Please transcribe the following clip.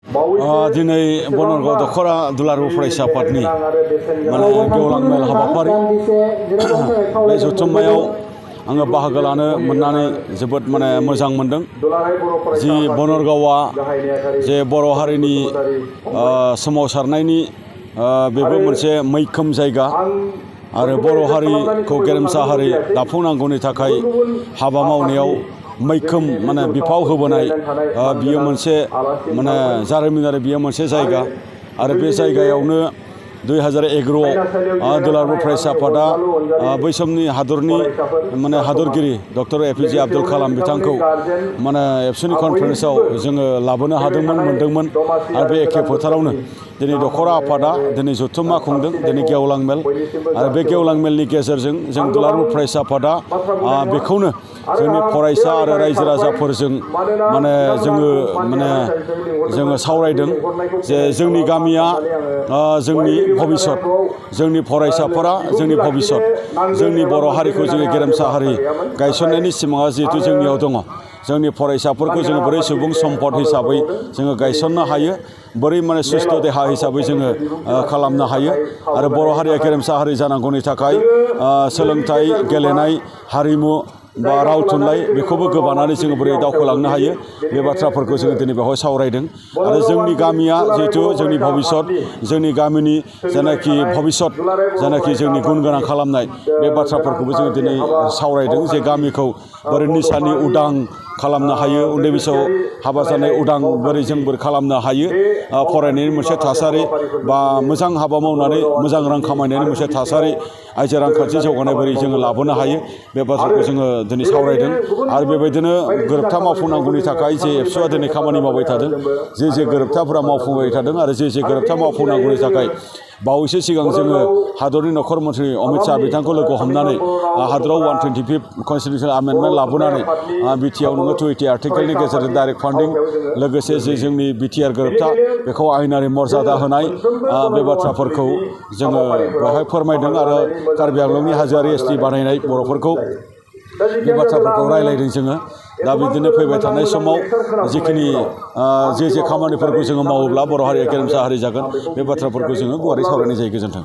दिनै बनरगाव दखरा दुलाराय फरायसा आफादनि गेवलां मेल हाबाफारि बे जथुम्मायाव आङो बाहागो लानो मोननानै जोबोद मोजां मोनदों। जि बनरगावआ जे बर' हारिनि सोमावसारनायनि बेबो मोनसे मैखोम जायगा आरो बर' हारिखौ गेरेमसा हारि दाफुंनांगौनि थाखाय हाबा मावनायाव मैखोम बिफाव होबोनाय बियो मोनसे जारिमिनारि बियो मोनसे जायगा आरो बे जायगायावनो 2011आव दुलाराय फरायसा आफादा बै समनि हादरनि हादरगिरि डक्टर एपिजे आब्दुल कालाम बिथांखौ एबसुनि कनफारेन्सआव जोङो लाबोनो मोनदोंमोन आरो बे एखे फोथारावनो दिनै दखरा आफादा दिनै जथुम्मा खुंदों, दिनै गेवलां मेल आरो बे गेवलां मेलनि गेजेरजों जों दुलाराय फरायसा आफादा बेखौनो जोंनि फरायसा आरो रायजो राजाफोरजों जोङो सावरायदों जे जोंनि गामिया जोंनि भबिष्यत, जोंनि फरायसाफोरा जोंनि भबिष्यत, जोंनि बर' हारिखौ जोङो गेरेमसा हारि गायसननायनि सिमाङा जिहेतु जोंनियाव दङ। जोंनि फरायसाफोरखौ जोङो बोरै सुबुं सम्पद हिसाबै जोङो गायसननो हायो, बोरै सुस्थ' देहा हिसाबै जोङो खालामनो हायो आरो बर' हारिया गेरेमसा हारि जानांगौनि थाखाय सोलोंथाइ, गेलेनाय, हारिमु बा राव थुनलाइ बेखौबो गोबानानै जोङो बोरै दावखोलांनो हायो बे बाथ्राफोरखौ जोङो दिनै बेवहाय सावरायदों आरो जोंनि गामिया जिहेतु जोंनि भबिष्यत, जोंनि गामिनि जेनाखि भबिष्यत, जेनाखि जोंनि गुन गोनां खालामनाय बे बाथ्राफोरखौबो जोङो दिनै सावरायदों जे गामिखौ बोरै निसानि उदां खालामनो हायो, उन्दै बैसोआव हाबा जानाय उदां बोरै खालामनो हायो, फरायनायनि मोनसे थासारि बा मोजां हाबा मावनानै मोजां रां खामायनायनि मोनसे थासारि, आइजो रांखान्थि जौगानाय बोरै जोङो लाबोनो हायो बे बाथ्राखौ जोङो दिनै सावरायदों आरो बेबायदिनो गोरोबथा मावफुंनांगौनि थाखाय जे एबसुआ दिनै खामानि मावबाय थादों, जे गोरोबथाफोरा मावफुंबाय थादों आरो जे गोरोबथा मावफुंनांगौनि थाखाय बावैसो सिगां जोङो हादरनि नखर मन्थ्रि अमित शाह बिथांखौ लोगो हमनानै हादराव 125 कनस्टिटिउसनेल आमेन्डमेन्ट लाबोनानै बिटिआर 280 आर्टिकेलनि गेजेरजों डाइरेक्ट फान्डिं लोगोसे जे जोंनि बिटिआर गोरोबथा बेखौ आयेनारि मर्यादा होनाय बे बाथ्राफोरखौ जोङो बेवहाय फोरमायदों आरो कार्बि आंलंनि हाजोआरि एसटि बानायनाय बर'फोरखौ बे बाथ्राफोरखौ रायलायदों जोङो। दा बिदिनो फैबाय थानाय समाव जिखिनि जे खामानिफोरखौ जोङो मावोब्ला बर' हारिया गेरेमसा हारि जागोन बे बाथ्राफोरखौ जोङो गुवारै सावरायनाय जायो। गोजोन्थों।